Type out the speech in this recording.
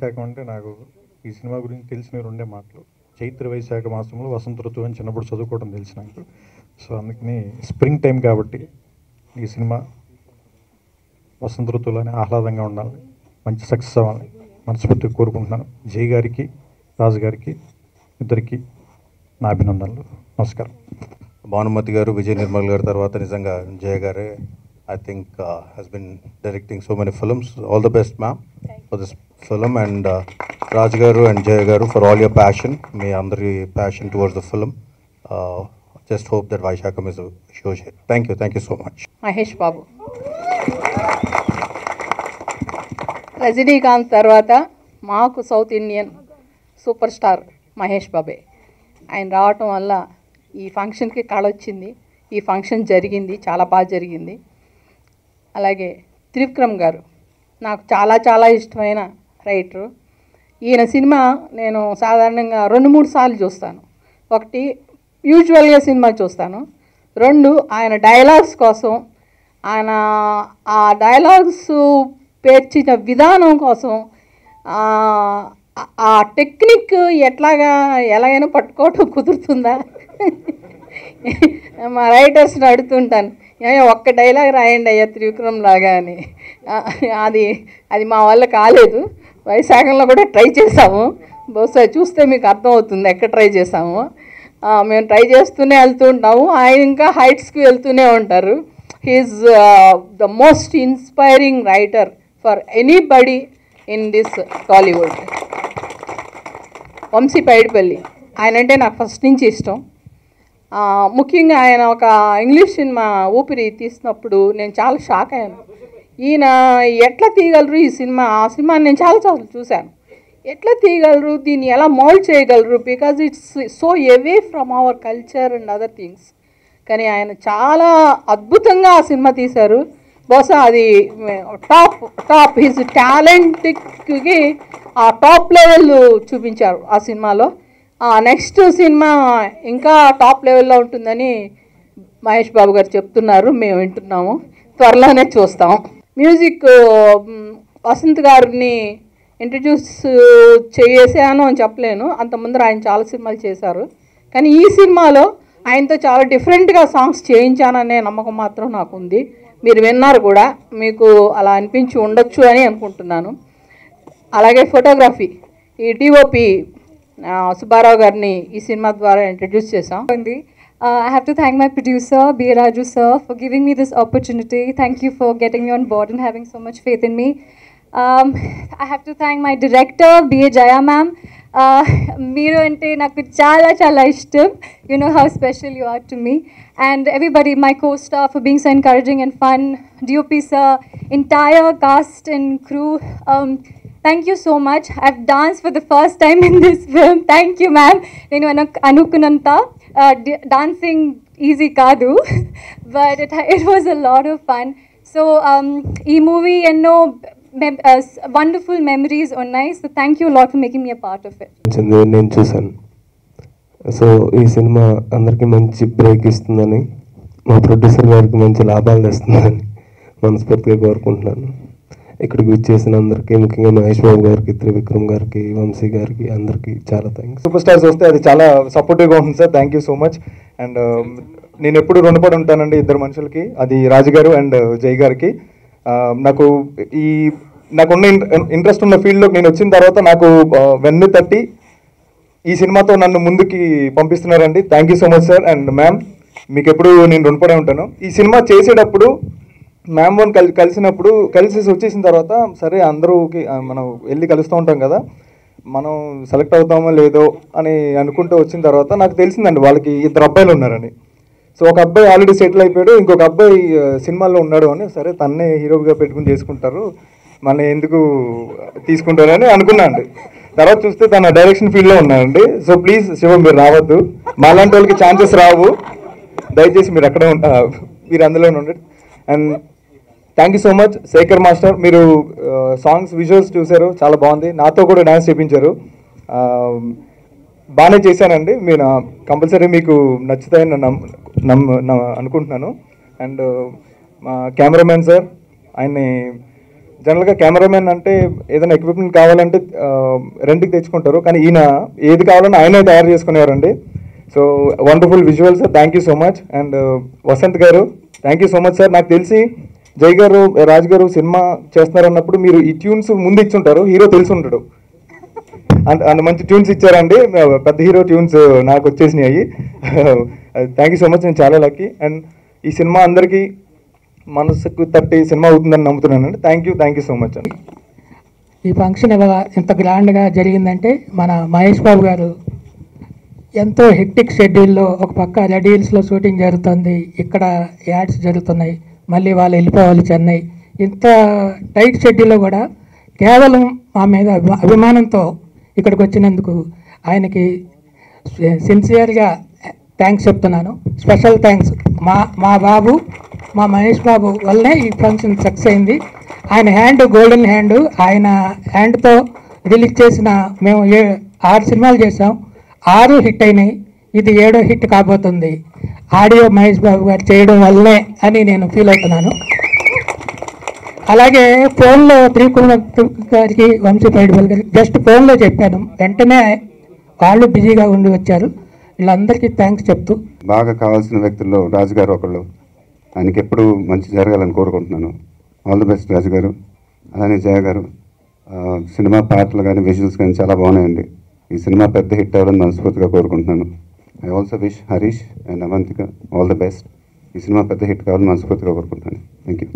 వైశాఖం అంటే నాకు ఈ సినిమా గురించి తెలిసిన రెండే మాటలు. చైత్ర వైశాఖ మాసంలో వసంత ఋతువు అని చిన్నప్పుడు చదువుకోవడం తెలిసి నాకు. సో అందుకని స్ప్రింగ్ టైం కాబట్టి ఈ సినిమా వసంత ఋతువులోనే ఆహ్లాదంగా ఉండాలి, మంచి సక్సెస్ అవ్వాలని మనస్ఫూర్తిగా కోరుకుంటున్నాను. జై గారికి, రాజు గారికి ఇద్దరికి నా అభినందనలు. నమస్కారం. భానుమతి గారు, విజయ్ నిర్మల్ గారి తర్వాత నిజంగా జయ గారే I think has been directing so many films. All the best, ma'am, for this film, and Raj garu and Jay garu for all your passion. May andari passion towards the film. Just hope that Vaishakam is a huge hit. Thank you so much. Mahesh Babu. Rajinikanth తర్వాత మాకు south Indian super star Mahesh బాబే. ఆయన రావటం వల్ల ఈ ఫంక్షన్కి కళొచ్చింది. ఈ function జరిగింది, చాలా బాగా జరిగింది. అలాగే త్రివిక్రమ్ గారు నాకు చాలా చాలా ఇష్టమైన రైటరు. ఈయన సినిమా నేను సాధారణంగా 2-3 సార్లు చూస్తాను. ఒకటి యూజువల్గా సినిమా చూస్తాను, 2 ఆయన డైలాగ్స్ కోసం, ఆయన ఆ డైలాగ్స్ పేర్చిన విధానం కోసం, ఆ టెక్నిక్ ఎలాగైనా పట్టుకోవటం కుదురుతుందా మా రైటర్స్ని అడుగుతుంటాను, ఒక్క డైలాగ్ రాయండి అయ్యా త్రివిక్రమ్ లాగా అని. అది మా వల్ల కాలేదు. వైశాఖంలో కూడా ట్రై చేసాము, బహుశా చూస్తే మీకు అర్థమవుతుంది ఎక్కడ ట్రై చేసాము. మేము ట్రై చేస్తూనే వెళ్తూ ఉంటాము, ఆయన ఇంకా హైట్స్కి వెళ్తూనే ఉంటారు. He is the most inspiring writer for anybody in this Tollywood. Vamshi Paidipally ఆయన అంటే నాకు ఫస్ట్ నుంచి ఇష్టం. ముఖ్యంగా ఆయన ఒక ఇంగ్లీష్ సినిమా ఊపిరి తీసినప్పుడు నేను చాలా షాక్ అయ్యాను. ఈయన ఎట్లా తీయగలరు ఈ సినిమా, ఆ సినిమాని నేను చాలాసార్లు చూశాను. ఎట్లా తీయగలరు, దీన్ని ఎలా మౌల్డ్ చేయగలరు, because it's so away from our culture and other things. కానీ ఆయన చాలా అద్భుతంగా ఆ సినిమా తీశారు. బహుశా అది టాప్ హిజ్ టాలెంట్కి ఆ టాప్ లెవెల్ చూపించారు ఆ సినిమాలో. నెక్స్ట్ సినిమా ఇంకా టాప్ లెవెల్లో ఉంటుందని మహేష్ బాబు గారు చెప్తున్నారు, మేము వింటున్నాము, త్వరలోనే చూస్తాం. మ్యూజిక్ వసంత్ గారిని ఇంట్రడ్యూస్ చేసాను అని చెప్పలేను, అంతకుముందు ఆయన చాలా సినిమాలు చేశారు. కానీ ఈ సినిమాలో ఆయనతో చాలా డిఫరెంట్గా సాంగ్స్ చేయించాననే నమ్మకం మాత్రం నాకు ఉంది. మీరు విన్నారు కూడా, మీకు అలా అనిపించి ఉండొచ్చు అని అనుకుంటున్నాను. అలాగే ఫోటోగ్రఫీ ఈ డిఓపి సుబ్బారావు గారిని ఈ సినిమా ద్వారా ఇంట్రడ్యూస్ చేసాం. I have to thank my producer, B. Raju sir, for giving me this opportunity. Thank you for getting me on board and having so much faith in me. I have to thank my director, B. Jaya ma'am. Meeru ante naku chala chala ishtam. You know how special you are to me. And everybody, my co-star, for being so encouraging and fun. DOP sir, entire cast and crew. Thank you so much. I've danced for the first time in this film. Thank you, ma'am. Nenu anukunanta dancing easy kaadu, but it was a lot of fun. So ee movie enno wonderful memories unnai. So thank you a lot for making me a part of it. నేను చూసాను. So ఈ cinema అందరికీ మంచి break ఇస్తుందని, మా producer గారికి మంచి లాభాలు తెస్తుందని మనస్ఫూర్తిగా కోరుకుంటున్నాను. ఇక్కడికి వచ్చేసిన అందరికీ, ముఖ్యంగా మహేష్ బాబు గారికి, త్రివిక్రమ్ గారికి, వంశీ గారికి, అందరికీ చాలా థ్యాంక్స్. సూపర్ స్టార్స్ వస్తే అది చాలా సపోర్టివ్గా ఉంటుంది sir. Thank you so much. And నేను ఎప్పుడు రుణపడి ఉంటానండి ఇద్దరు మనుషులకి, అది రాజు గారు అండ్ జై గారికి. నాకున్న ఇంట్రెస్ట్ ఉన్న ఫీల్డ్లోకి నేను వచ్చిన తర్వాత నాకు వెన్ను తట్టి ఈ సినిమాతో నన్ను ముందుకి పంపిస్తున్నారండి. Thank you so much sir. And ma'am, మీకు ఎప్పుడు నేను రుణపడే ఉంటాను. ఈ సినిమా చేసేటప్పుడు మ్యామ్ వన్ కలిసి వచ్చేసిన తర్వాత, సరే అందరూకి మనం వెళ్ళి కలుస్తూ ఉంటాం కదా, మనం సెలెక్ట్ అవుతామో లేదో అని అనుకుంటూ వచ్చిన తర్వాత నాకు తెలిసిందండి వాళ్ళకి 2 అబ్బాయిలు ఉన్నారని. సో ఒక అబ్బాయి ఆల్రెడీ సెటిల్ అయిపోయాడు, ఇంకొక అబ్బాయి సినిమాలో ఉన్నాడు అని. సరే తన్నే హీరోగా పెట్టుకుని చేసుకుంటారు, మన ఎందుకు తీసుకుంటారని అనుకున్నా అండి. తర్వాత చూస్తే తన డైరెక్షన్ ఫీల్డ్లో ఉన్నారండి. సో ప్లీజ్ శివ, మీరు రావద్దు, మాలాంటి వాళ్ళకి ఛాన్సెస్ రావు, దయచేసి మీరు అక్కడే మీరు అందులోనే ఉండండి. And thank you so much Shekhar master. మీరు సాంగ్స్ విజువల్స్ చూశారు, చాలా బాగుంది. నాతో కూడా డ్యాన్స్ చేయించారు, బాగానే చేశానండి. మీరు కంపల్సరీ మీకు నచ్చుతాయని అనుకుంటున్నాను. అండ్ మా కెమెరామెన్ సార్, ఆయన్ని జనరల్గా కెమెరామెన్ అంటే ఏదైనా ఎక్విప్మెంట్ కావాలంటే రెంట్కి తెచ్చుకుంటారు, కానీ ఈయన ఏది కావాలన్నా ఆయనే తయారు చేసుకునేవారండి. So wonderful visuals sir, thank you so much. And Vasant గారు thank you so much sir. నాకు తెలిసి జై గారు, రాజ్ గారు సినిమా చేస్తున్నారన్నప్పుడు మీరు ఈ ట్యూన్స్ ముందు ఇచ్చుంటారు, హీరో తెలిసి ఉంటాడు. అంత మంచి ట్యూన్స్ ఇచ్చారండి, పెద్ద హీరో ట్యూన్స్ నాకు వచ్చేసినాయి. థ్యాంక్ యూ సో మచ్, నేను చాలా లక్కీ. అండ్ ఈ సినిమా అందరికీ మనసుకు తట్టి సినిమా అవుతుందని నమ్ముతున్నానండి. థ్యాంక్ యూ సో మచ్ అండి. ఈ ఫంక్షన్ ఇంత గ్రాండ్గా జరిగిందంటే మన మహేష్ బాబు గారు ఎంతో హెక్టిక్ షెడ్యూల్లో, ఒక పక్క రెడ్ హిల్స్లో షూటింగ్ జరుగుతుంది, ఇక్కడ యాడ్స్ జరుగుతున్నాయి, మళ్ళీ వాళ్ళు వెళ్ళిపోవాలి చెన్నై. ఇంత టైట్ షెడ్యూల్లో కూడా కేవలం మా మీద అభిమానంతో ఇక్కడికి వచ్చినందుకు ఆయనకి సిన్సియర్గా థ్యాంక్స్ చెప్తున్నాను. Special thanks. మా బాబు, మా మహేష్ బాబు వల్లనే ఈ ఫంక్షన్ సక్సెస్ అయింది. ఆయన హ్యాండ్ గోల్డెన్ హ్యాండ్, ఆయన హ్యాండ్తో రిలీజ్ చేసిన మేము 6 సినిమాలు చేసాం, 6 హిట్ అయినాయి. ఇది 7వ హిట్ కాబోతుంది. ఆడియో మహేష్ బాబు గారు చేయడం వల్లనే అని నేను ఫీల్ అవుతున్నాను. అలాగే ఫోన్లో త్రికుమార్ గారికి, వంశీ పైడిపల్లి గారికి జస్ట్ ఫోన్లో చెప్పాను, వెంటనే వాళ్ళు బిజీగా ఉండి వచ్చారు. వీళ్ళందరికీ థ్యాంక్స్ చెప్తూ, బాగా కావాల్సిన వ్యక్తుల్లో రాజు గారు ఒకళ్ళు. ఆయనకి ఎప్పుడు మంచి జరగాలని కోరుకుంటున్నాను. ఆల్ ది బెస్ట్ రాజు గారు. అలానే జయ గారు, సినిమా పాటలు కానీ విజువల్స్ కానీ చాలా బాగున్నాయండి. ఈ సినిమా పెద్ద హిట్ అవ్వాలని మనస్ఫూర్తిగా కోరుకుంటున్నాను. I also wish Harish and Avantika all the best. ఈ సినిమా పెద్ద హిట్ కావాలని మనస్ఫూర్తిగా కోరుకుంటున్నాను. Thank you.